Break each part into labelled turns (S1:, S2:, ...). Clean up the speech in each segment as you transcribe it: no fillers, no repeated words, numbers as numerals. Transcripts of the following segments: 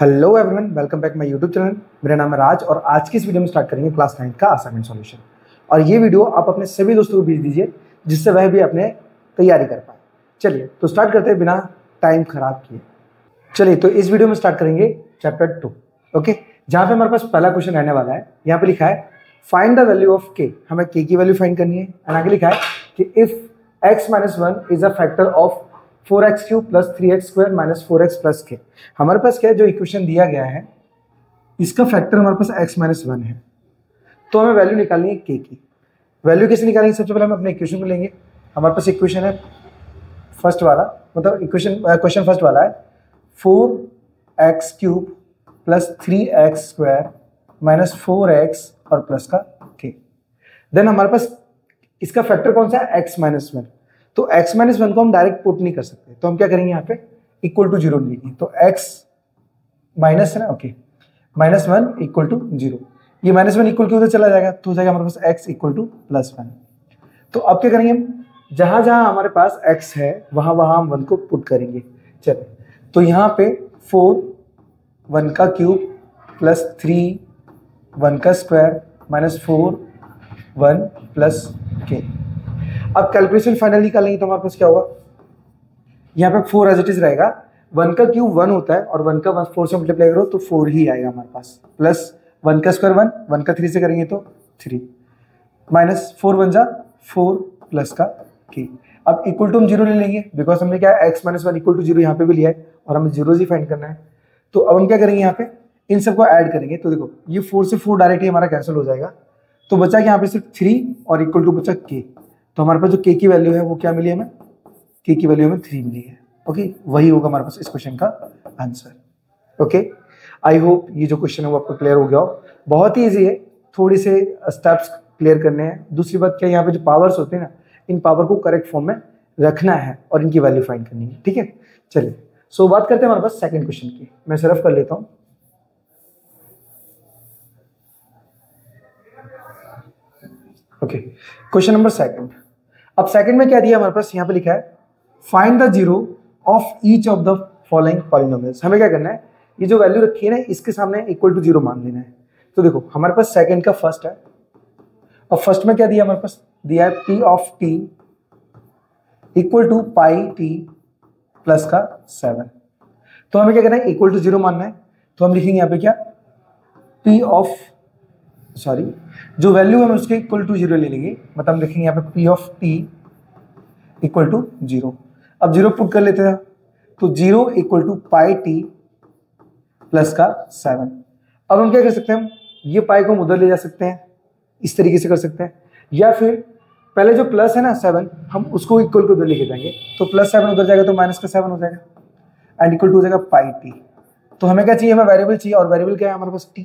S1: Hello everyone, welcome back my YouTube channel. मेरा नाम है राज और आज की इस वीडियो में स्टार्ट करेंगे क्लास 9 का असाइनमेंट सॉल्यूशन। और ये वीडियो आप अपने सभी दोस्तों को भेज दीजिए जिससे वह भी अपने तैयारी कर पाए। चलिए तो स्टार्ट करते हैं बिना टाइम खराब किए। चलिए तो इस वीडियो में स्टार्ट करेंगे चैप्टर 2, ओके, जहाँ पे हमारे पास पहला क्वेश्चन रहने वाला है। यहाँ पे लिखा है फाइंड द वैल्यू ऑफ के। हमें के की वैल्यू फाइंड करनी है। एंड आगे लिखा है कि if x-1 is a factor of 4x³ plus 3x² minus 4x plus के। हमारे पास क्या है, जो इक्वेशन दिया गया है इसका फैक्टर हमारे पास x-1 है, तो हमें वैल्यू निकालनी है के की। वैल्यू कैसे निकालेंगे? सबसे पहले हम अपने इक्वेशन को लेंगे। हमारे पास इक्वेशन है फर्स्ट वाला, मतलब क्वेश्चन फर्स्ट वाला है 4x³ plus 3x² minus 4x और प्लस का के। देन हमारे पास इसका फैक्टर कौन सा है? x-1। तो x-1 को हम डायरेक्ट पुट नहीं कर सकते, तो हम क्या करेंगे यहाँ पे इक्वल टू 0 लेंगे। तो x माइनस है ना, ओके, -1 इक्वल टू 0। ये -1 इक्वल टू उधर चला जाएगा तो हो जाएगा हमारे पास x इक्वल टू +1। तो अब क्या करेंगे हम, जहां जहां हमारे पास x है वहां वहां हम 1 को पुट करेंगे। चलिए तो यहाँ पे 4 1 का क्यूब प्लस 3 1 का स्क्वायर माइनस 4 1 प्लस के। अब कैलकुलेशन फाइनल निकालेंगे तो हमारे पास क्या होगा, यहाँ पे 4 एज इट इज रहेगा। 1 का क्यूब 1 होता है और 1 का 4 से मल्टीप्लाई करो तो 4 ही आएगा हमारे पास, प्लस 1 का स्क्वायर 1 का 3 से करेंगे तो 3 माइनस 4 1 जा 4 प्लस का के। अब इक्वल टू हम 0 ले लेंगे बिकॉज हमने क्या है x-1 इक्वल टू 0 यहाँ पे भी लिया है और हमें 0 ही फाइंड करना है। तो अब हम क्या करेंगे, यहाँ पे इन सबको ऐड करेंगे। तो देखो ये 4 से 4 डायरेक्टली हमारा कैंसिल हो जाएगा, तो बचा यहाँ पे सिर्फ 3 और इक्वल टू बचा के। तो हमारे पास जो के की वैल्यू है वो क्या मिली हमें, के की वैल्यू हमें 3 मिली है। ओके, वही होगा हमारे पास इस क्वेश्चन का आंसर। ओके, आई होप ये जो क्वेश्चन है वो आपको क्लियर हो गया हो। बहुत ही ईजी है, थोड़ी से स्टेप्स क्लियर करने हैं। दूसरी बात क्या, यहाँ पे जो पावर्स होते हैं ना, इन पावर को करेक्ट फॉर्म में रखना है और इनकी वैल्यू फाइंड करनी है। ठीक है, चलिए सो बात करते हैं हमारे पास सेकंड क्वेश्चन की। मैं सिर्फ कर लेता हूँ। Okay, question number second. अब सेकंड में क्या दिया हमारे पास, यहाँ पे लिखा है find the zero of each of the following polynomials. हमें क्या करना है, ये जो वैल्यू रखी है ना इसके सामने इक्वल टू 0 मान लेना है। तो देखो हमारे पास सेकंड का फर्स्ट है और फर्स्ट में क्या दिया हमारे पास, दिया है p of t equal to pi t plus का 7। तो हमें क्या करना है, इक्वल टू 0 मानना है। तो हम लिखेंगे यहाँ पे क्या, p ऑफ जो वैल्यू है उसके इक्वल टू 0 ले लेंगे, मतलब हम लिखेंगे यहाँ पे p of t equal to 0। अब 0 पुट कर लेते हैं तो 0 equal to pi t plus का 7। अब हम क्या कर सकते हैं, ये पाई को हम उधर ले जा सकते हैं, इस तरीके से कर सकते हैं, या फिर पहले जो प्लस है ना 7 हम उसको इक्वल को उधर लेके जाएंगे। तो +7 उधर जाएगा तो -7 हो जाएगा एंड इक्वल टू हो जाएगा पाई t। तो हमें क्या चाहिए, हमें वेरिएबल चाहिए और वेरिएबल क्या है हमारे पास t।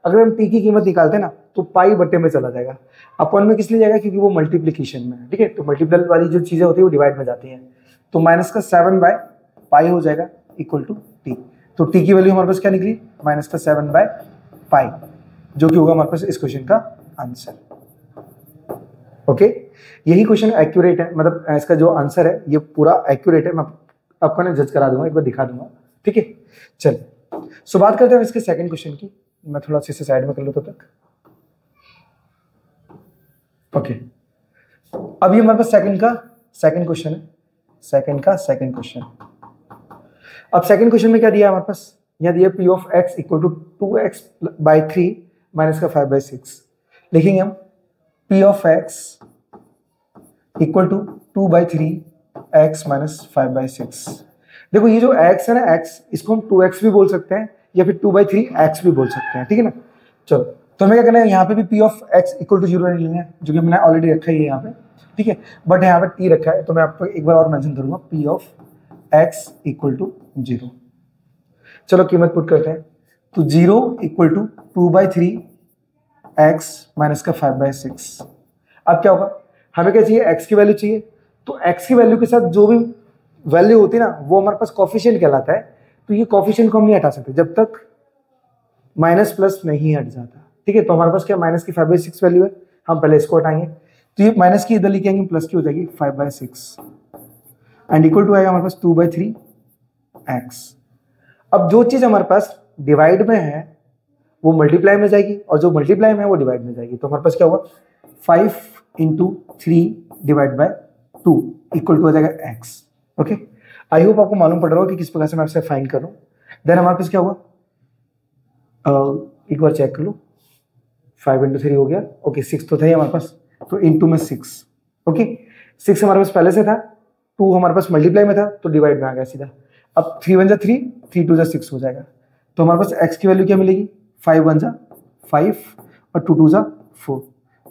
S1: अगर हम t की कीमत निकालते हैं ना तो पाई बट्टे में चला जाएगा, अपॉन में किस लिए जाएगा, क्योंकि वो मल्टीप्लिकेशन में है। ठीक है, तो मल्टीपल वाली जो चीजें होती है वो डिवाइड में जाती हैं। तो -7/पाई हो जाएगा इक्वल टू t। तो t की वैल्यू हमारे पास क्या निकली, -7/पाई, जो कि होगा हमारे पास इस क्वेश्चन का आंसर। ओके, यही क्वेश्चन एक्यूरेट है, मतलब इसका जो आंसर है ये पूरा एक्यूरेट है। मैं आपको ना जज करा दूंगा, एक बार दिखा दूंगा। ठीक है, चलिए सो बात करते हैं इसके सेकंड क्वेश्चन की। मैं थोड़ा सा इसे साइड में कर लूँ तब तक। ओके, अब ये हमारे पास सेकंड क्वेश्चन है, सेकंड क्वेश्चन। अब सेकंड क्वेश्चन में क्या दिया हमारे पास, यहाँ दिया p of x equal to 2x/3 minus का 5/6। लिखेंगे हम p of x equal to 2/3x minus 5/6। देखो ये जो x है ना, x इसको हम 2x भी बोल सकते हैं या फिर 2/3x भी बोल सकते हैं। ठीक है ना, चलो तो हमें क्या करना है, यहाँ पे भी p of x equal to 0 लेना है, जो कि हमने ऑलरेडी रखा ही है यहाँ पे। ठीक है, बट यहाँ पे t रखा है तो मैं आपको एक बार और मेंशन करूंगा, p of x equal to 0। चलो कीमत पुट करते हैं, तो 0 इक्वल टू 2/3x माइनस का 5/6। अब क्या होगा, हमें क्या चाहिए, x की वैल्यू चाहिए। तो x की वैल्यू के साथ जो भी वैल्यू होती है ना वो हमारे पास कोफिशिएंट कहलाता है। तो ये कोफिशिएंट को हम नहीं हटा सकते जब तक माइनस प्लस नहीं हट जाता। ठीक है, तो हमारे पास क्या माइनस की 5/6 वैल्यू है, हम पहले इसको हटाएंगे तो ये माइनस की इधर लेके आएंगे, प्लस की हो जाएगी 5/6 एंड इक्वल टू आएगा हमारे पास 2/3x। अब जो चीज हमारे पास डिवाइड में है वो मल्टीप्लाई में जाएगी और जो मल्टीप्लाई में है वो डिवाइड में जाएगी। तो हमारे पास क्या हुआ 5 into 3 divide by 2 equal to हो जाएगा x। ओके, आई होप आपको मालूम पड़ रहा हो कि किस प्रकार से मैं आपसे फाइंड कर रहा हूँ। देन हमारे पास क्या हुआ, एक बार चेक कर लो, 5 इंटू 3 हो गया। ओके, 6 तो था ही हमारे पास, तो इंटू में 6। ओके, 6 हमारे पास पहले से था, 2 हमारे पास मल्टीप्लाई में था तो डिवाइड में आ गया सीधा। अब 3 1 जा 3, 3 2 जा 6 हो जाएगा। तो हमारे पास x की वैल्यू क्या मिलेगी, 5 1 जा 5 और 2 2 जा 4।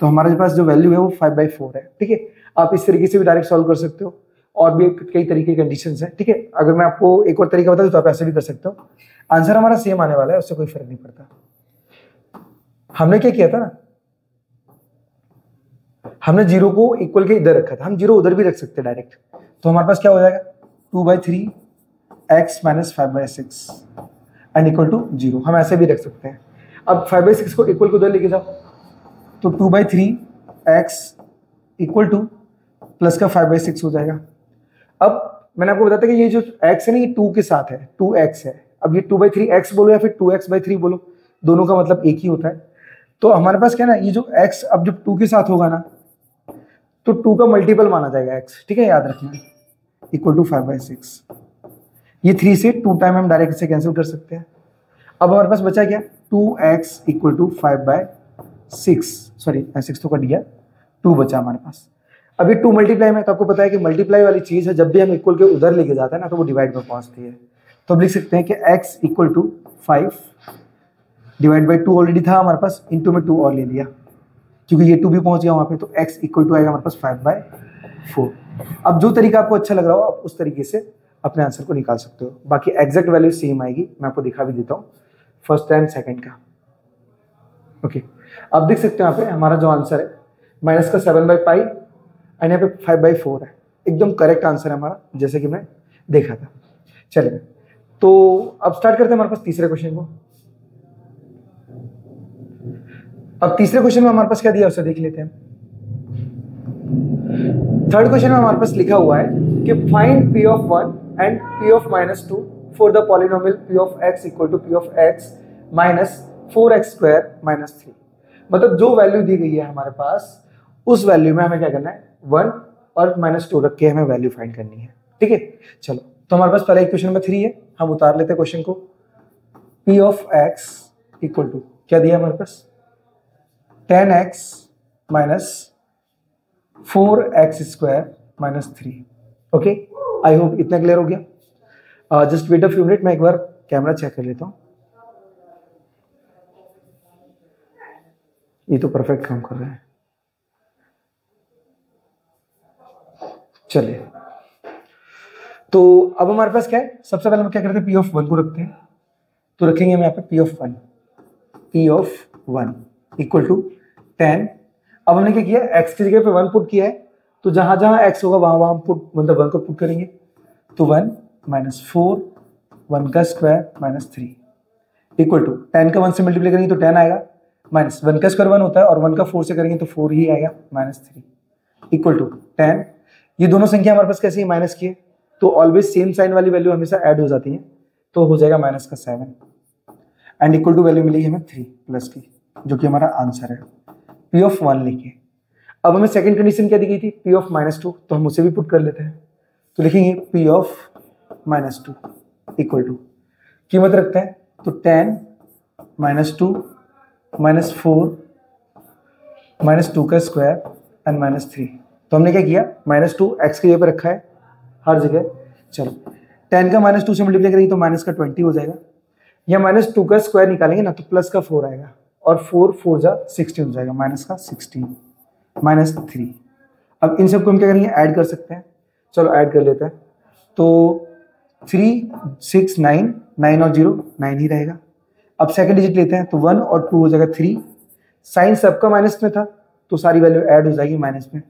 S1: तो हमारे पास जो वैल्यू है वो 5/4 है। ठीक है, आप इस तरीके से भी डायरेक्ट सॉल्व कर सकते हो, और भी कई तरीके के कंडीशंस हैं। ठीक है, अगर मैं आपको एक और तरीका बता दूं तो आप ऐसे भी कर सकते हो। आंसर हमारा सेम आने वाला है, उससे कोई फर्क नहीं पड़ता। हमने क्या किया था ना, हमने 0 को इक्वल के इधर रखा था, हम 0 उधर भी रख सकते हैं डायरेक्ट। तो हमारे पास क्या हो जाएगा 2/3 x minus 5/6 and equal to 0। हम ऐसे भी रख सकते हैं। अब 5/6 को इक्वल को उधर लेके जाओ, तो 2/3 x इक्वल टू प्लस का 5/6 हो जाएगा। अब मैंने आपको बताया था कि ये जो x है ना, ये 2 के साथ है, 2x है। अब ये 2/3 x बोलो या फिर 2x/3 बोलो, दोनों का मतलब एक ही होता है। तो हमारे पास क्या ना, ये जो x अब जब 2 के साथ होगा ना, तो 2 का मल्टीपल माना जाएगा x। ठीक है, याद रखना, इक्वल टू 5/6। ये 3 से 2 टाइम हम डायरेक्ट इसे कैंसिल कर सकते हैं। अब हमारे पास बचा क्या, 2x इक्वल टू 5/6, सॉरी 6 तो कट गया, 2 बचा हमारे पास। अब ये 2 मल्टीप्लाई में, तो आपको पता है कि मल्टीप्लाई वाली चीज है, जब भी हम इक्वल के उधर लेके जाते हैं ना तो वो डिवाइड में पहुंचती है। तो अब लिख सकते हैं कि x equal to 5 divide by 2 already था हमारे पास, इंटू में 2 और ले लिया क्योंकि ये 2 भी पहुंच गया वहां पे, तो x इक्वल टू आएगा हमारे पास 5/4। अब जो तरीका आपको अच्छा लग रहा हो आप उस तरीके से अपने आंसर को निकाल सकते हो। बाकी एग्जैक्ट वैल्यू सेम आएगी, मैं आपको दिखा भी देता हूँ फर्स्ट एंड सेकंड का। ओके, आप देख सकते हो यहाँ पे हमारा जो आंसर है माइनस का 7/पाई एंड यहाँ पे 5/4 है, एकदम करेक्ट आंसर है हमारा, जैसे कि मैं देखा था। चलिए, तो अब स्टार्ट करते हैं हमारे पास तीसरे क्वेश्चन को। अब तीसरे क्वेश्चन में हमारे पास क्या दिया उसे देख लेते हैं। थर्ड क्वेश्चन में हमारे पास लिखा हुआ है कि find p of 1 and p of -2 for the polynomial p of x equal to p of x minus 4x² minus 3। मतलब जो वैल्यू दी गई है हमारे पास, उस वैल्यू में हमें क्या करना है, 1 और -2 रख के हमें वैल्यू फाइंड करनी है। ठीक है, चलो, तो हमारे पास पहला क्वेश्चन नंबर 3 है, हम उतार लेते हैं क्वेश्चन को। p of x equal to क्या दिया हमारे पास, 10x minus 4x² minus 3। Okay, I hope इतना क्लियर हो गया। Just wait a few minute, मैं एक बार कैमरा चेक कर लेता हूँ। ये तो परफेक्ट काम कर रहा है। चलिए, तो अब हमारे पास क्या है, सबसे पहले हम क्या करते हैं, p ऑफ 1 को रखते हैं। तो रखेंगे हम यहाँ पे p of 1, p of 1 equal to 10। अब हमने क्या किया, x की जगह पे 1 पुट किया है, तो जहां जहां x होगा वहां वहां पुट, मतलब 1 को पुट करेंगे। तो 1 माइनस 4, 1 का स्क्वायर माइनस 3 इक्वल टू 10 का 1 से मल्टीप्लाई करेंगे तो 10 आएगा, माइनस 1 का स्क्वायर 1 होता है, और 1 का 4 से करेंगे तो 4 ही आएगा, माइनस 3 इक्वल टू 10। ये दोनों संख्या हमारे पास कैसे माइनस की है, तो ऑलवेज सेम साइन वाली वैल्यू हमेशा ऐड हो जाती है, तो हो जाएगा माइनस का 7 एंड इक्वल टू वैल्यू मिलेगी हमें 3 प्लस की, जो कि हमारा आंसर है। p ऑफ 1 लिखिए। अब हमें सेकंड कंडीशन क्या दी गई थी, p ऑफ -2, तो हम उसे भी पुट कर लेते हैं। तो लिखेंगे p ऑफ -2 इक्वल टू, कीमत रखते हैं, तो 10 -2 -4 -2 का स्क्वायर एंड -3। तो हमने क्या किया, -2 x की जगह पर रखा है हर जगह। चलो, 10 का -2 से मल्टीप्लाई करेंगे तो माइनस का 20 हो जाएगा, या -2 का स्क्वायर निकालेंगे ना तो प्लस का 4 आएगा, और 4 4 जा 16 हो जाएगा, माइनस का 16 माइनस 3। अब इन सबको हम क्या करेंगे, ऐड कर सकते हैं। चलो ऐड कर लेते हैं। तो 3 6 9 9 और 0 9 ही रहेगा। अब सेकंड डिजिट लेते हैं, तो 1 और 2 हो जाएगा 3। साइन सबका माइनस में था तो सारी वैल्यू ऐड हो जाएगी माइनस में,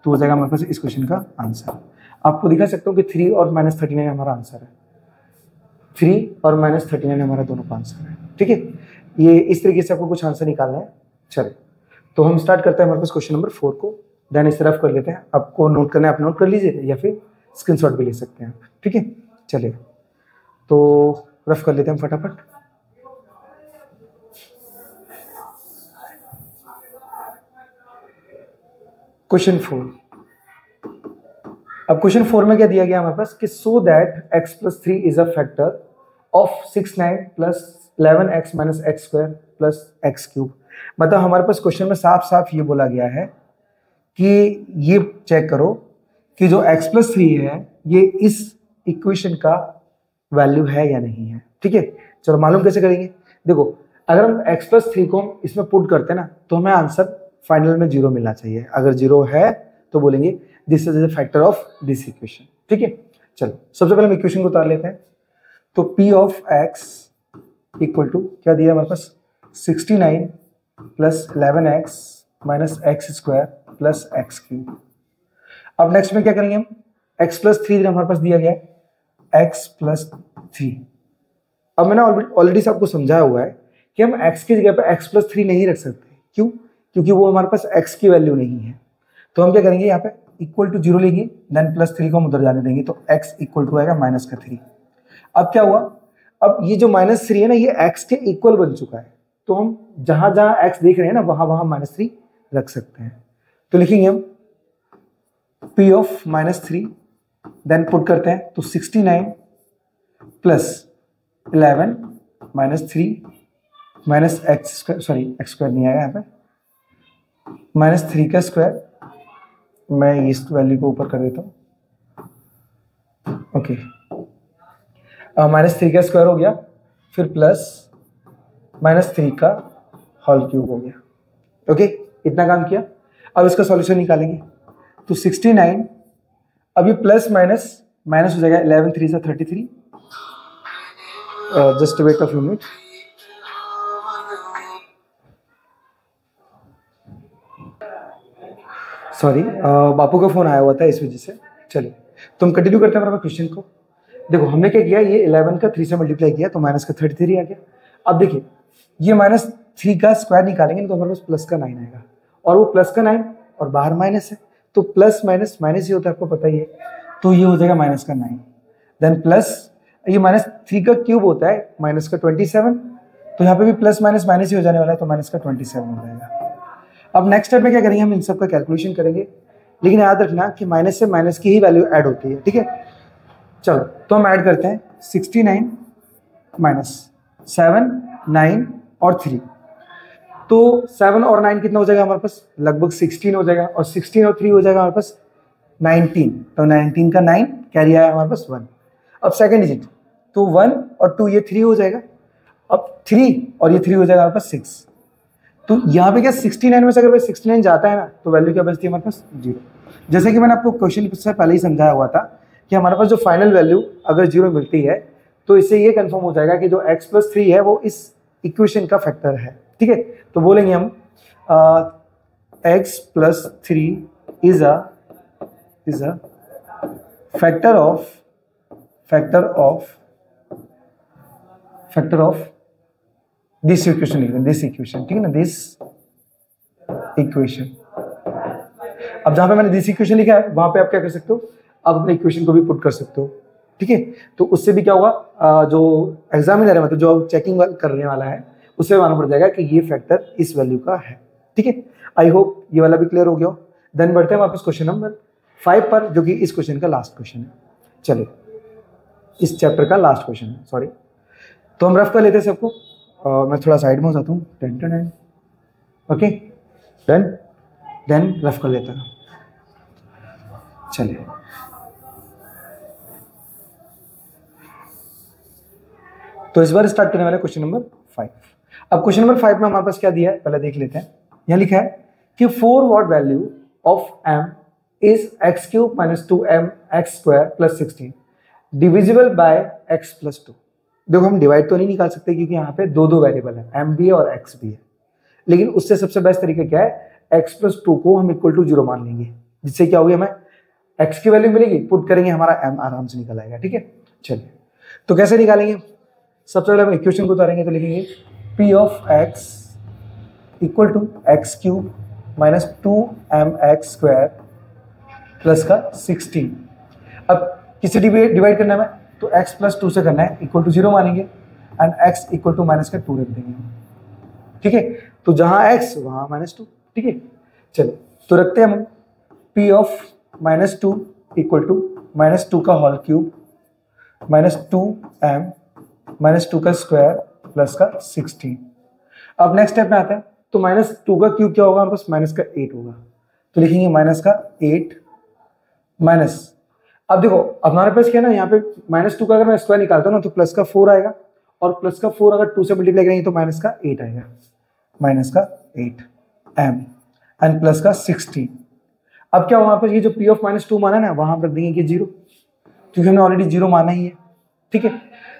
S1: तो हो जाएगा हमारे पास इस क्वेश्चन का आंसर। आपको दिखा सकता हूँ कि 3 और -39 हमारा आंसर है। 3 और -39 हमारा दोनों का आंसर है। ठीक है, ये इस तरीके से आपको कुछ आंसर निकालना है। चले, तो हम स्टार्ट करते हैं हमारे पास क्वेश्चन नंबर 4 को, देन इसे रफ कर लेते हैं। आपको नोट करना है आप नोट कर लीजिए, या फिर स्क्रीनशॉट भी ले सकते हैं। ठीक है, चलिए तो रफ कर लेते हैं फटाफट। क्वेश्चन 4। अब क्वेश्चन 4 में क्या दिया गया हमारे पास कि so that x plus 3 is a factor of 69 plus 11x minus x square plus x cube. मतलब हमारे पास क्वेश्चन में साफ साफ ये बोला गया है कि ये चेक करो कि जो x प्लस 3 है ये इस इक्वेशन का वैल्यू है या नहीं है। ठीक है, चलो मालूम कैसे करेंगे। देखो अगर हम x प्लस 3 को इसमें पुट करते हैं ना तो हमें आंसर फाइनल में 0 मिलना चाहिए। अगर 0 है तो बोलेंगे this is the factor of this equation. ठीक है, चलो सबसे पहले हम इक्वेशन को उतार लेते हैं। तो p of x equal to क्या दिया हमारे पास 69 plus 11x minus x square plus x cube. अब नेक्स्ट में क्या करेंगे हम, x प्लस 3 हमारे पास दिया गया है x प्लस 3। अब मैंने ऑलरेडी सबको समझाया हुआ है कि हम x की जगह पे x प्लस 3 नहीं रख सकते। क्यों? क्योंकि वो हमारे पास x की वैल्यू नहीं है। तो हम क्या करेंगे, यहाँ पे इक्वल टू 0 लेंगे, देन प्लस 3 को हम उधर जाने देंगे तो x इक्वल टू आएगा माइनस का 3। अब क्या हुआ, अब ये जो माइनस 3 है ना ये x के इक्वल बन चुका है। तो हम जहां जहां x देख रहे हैं ना वहां वहां माइनस 3 रख सकते हैं। तो लिखेंगे हम p of minus 3, then put करते हैं तो 69 plus 11 minus 3 minus x square, sorry x square नहीं आएगा यहाँ पे, माइनस 3 का स्क्वायर। मैं इस वैल्यू को ऊपर कर देता हूँ। ओके, माइनस 3 का स्क्वायर हो गया, फिर प्लस माइनस 3 का होल क्यूब हो गया। ओके, इतना काम किया। अब इसका सॉल्यूशन निकालेंगे तो 69, अब ये प्लस माइनस माइनस हो जाएगा, 11 3 से 33। Just wait a few minute. Sorry, Bapu का फोन आया हुआ था इस वजह से। चलिए तो हम कंटिन्यू करते हैं हमारे क्वेश्चन को। देखो हमने क्या किया, ये 11 का 3 से मल्टीप्लाई किया तो माइनस का 33 आ गया। अब देखिए ये माइनस 3 का स्क्वायर निकालेंगे तो हमारे पास प्लस का 9 आएगा, और वो प्लस का 9 और बाहर माइनस है तो प्लस माइनस माइनस ही होता है, आपको पता ही है। तो ये हो जाएगा माइनस का 9, देन प्लस ये माइनस 3 का क्यूब होता है माइनस का 27, तो यहाँ पे भी प्लस माइनस माइनस ही हो जाने वाला है तो माइनस का 27 हो जाएगा। अब नेक्स्ट स्टेप में क्या करेंगे, हम इन सब का कैलकुलेशन करेंगे, लेकिन याद रखना कि माइनस से माइनस की ही वैल्यू ऐड होती है। ठीक है, चलो तो हम ऐड करते हैं 69 माइनस 7 9 और 3। तो 7 और 9 कितना हो जाएगा हमारे पास, लगभग 16 हो जाएगा, और 16 और 3 हो जाएगा हमारे पास 19। तो 19 का 9 कैरी आया हमारे पास 1। अब सेकेंड डिजिट तो 1 और 2 ये 3 हो जाएगा, अब 3 और ये 3 हो जाएगा हमारे पास 6। तो यहाँ पे क्या 69 में से अगर 69 जाता है ना तो वैल्यू क्या बचती है हमारे पास 0। जैसे कि मैंने आपको क्वेश्चन से पहले ही समझाया हुआ था कि हमारे पास जो फाइनल वैल्यू अगर 0 मिलती है तो इससे ये कंफर्म हो जाएगा कि जो x प्लस 3 है वो इस इक्वेशन का फैक्टर है। ठीक है, तो बोलेंगे हम x plus 3 is a factor of this equation, ठीक है ना, दिस इक्वेशन। अब जहां पे मैंने दिस इक्वेशन लिखा है वहां पे आप क्या कर सकते हो, आप अपने इक्वेशन को भी पुट कर सकते हो। ठीक है, तो उससे भी क्या होगा, जो एग्जामिनर है मतलब जो चेकिंग करने वाला है उससे मालूम पड़ जाएगा कि ये फैक्टर इस वैल्यू का है। ठीक है, आई होप ये वाला भी क्लियर हो गया। देन बढ़ते हैं वापस क्वेश्चन नंबर 5 पर, जो कि इस क्वेश्चन का लास्ट क्वेश्चन है। चलिए इस चैप्टर का लास्ट क्वेश्चन है, सॉरी। तो हम रफ कर लेते हैं सबको, मैं थोड़ा साइड में हो जाता हूँ। ओके, देन रफ कर लेता हूँ। चलिए तो इस बार स्टार्ट करने वाले क्वेश्चन नंबर 5। अब क्वेश्चन नंबर 5 में हमारे पास क्या दिया है पहले देख लेते हैं। यहां लिखा है कि 4 what value of m is x cube minus 2m x square plus 16 divisible by x plus 2। देखो हम डिवाइड तो नहीं निकाल सकते क्योंकि यहाँ पे दो वेरिएबल है, m भी है और x भी है, लेकिन उससे सबसे बेस्ट तरीका क्या है, x प्लस 2 को हम इक्वल टू 0 मान लेंगे, जिससे क्या होगी हमें x की वैल्यू मिलेगी, पुट करेंगे हमारा m आराम से निकल आएगा। ठीक है, चलिए तो कैसे निकालेंगे, सबसे पहले हम इक्वेशन को उतारेंगे तो लिखेंगे p of x equal to x cube minus 2mx square plus का 16। अब किससे डिवाइड करना है, तो x प्लस 2 से करना है, इक्वल टू 0 मानेंगे and x equal to minus का 2 रख देंगे। ठीक है, तो जहां x वहां माइनस 2। ठीक है, चलिए तो रखते हैं हम। पी ऑफ -2 इक्वल टू -2 का होल क्यूब -2m -2 का स्क्वायर प्लस का 16। अब नेक्स्ट स्टेप में आता है, तो -2 का क्यूब क्या होगा हमारे पास, माइनस का 8 होगा, तो लिखेंगे माइनस का 8 माइनस, अब देखो अब हमारे पास क्या है ना, यहाँ पे -2 का अगर मैं स्क्वायर निकालता हूँ ना तो प्लस का 4 आएगा, और प्लस का 4 अगर 2 से मल्टीप्लाई करेंगे तो माइनस का 8 आएगा, माइनस का 8 m एंड प्लस का 16। अब क्या हमारे पास ये जो p ऑफ -2 माना है ना, वहां रख देंगे कि 0, क्योंकि हमने ऑलरेडी 0 माना ही है, ठीक है।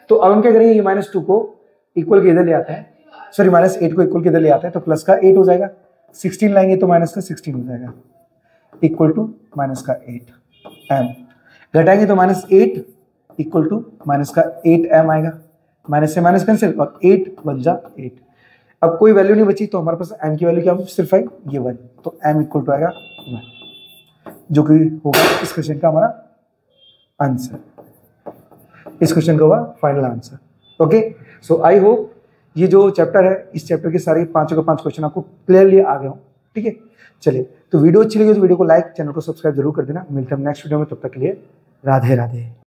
S1: तो अब हम क्या करेंगे, ये -2 को इक्वल के इधर ले आता है, सॉरी -8 को इक्वल के इधर ले आता है, तो प्लस का 8 हो जाएगा, 16 लाएंगे तो माइनस का 16 हो जाएगा, इक्वल टू माइनस का 8 m, घटाएंगे तो -8 इक्वल टू माइनस का 8 m आएगा, माइनस से माइनस कैंसिल और 8 बन जा 8। अब कोई वैल्यू नहीं बची, तो हमारे पास m की वैल्यू क्या सिर्फ है, ये 1, तो m इक्वल टू आएगा 1, जो कि होगा इस क्वेश्चन का हमारा आंसर, इस क्वेश्चन का होगा final answer. Okay, so I hope ये जो चैप्टर है, इस चैप्टर के सारे 5 के 5 क्वेश्चन आपको क्लियरली आ गए हो, ठीक है। चलिए, तो वीडियो अच्छी लगी तो वीडियो को लाइक, चैनल को सब्सक्राइब जरूर कर देना। मिलते हैं नेक्स्ट वीडियो में, तब तक के लिए राधे राधे।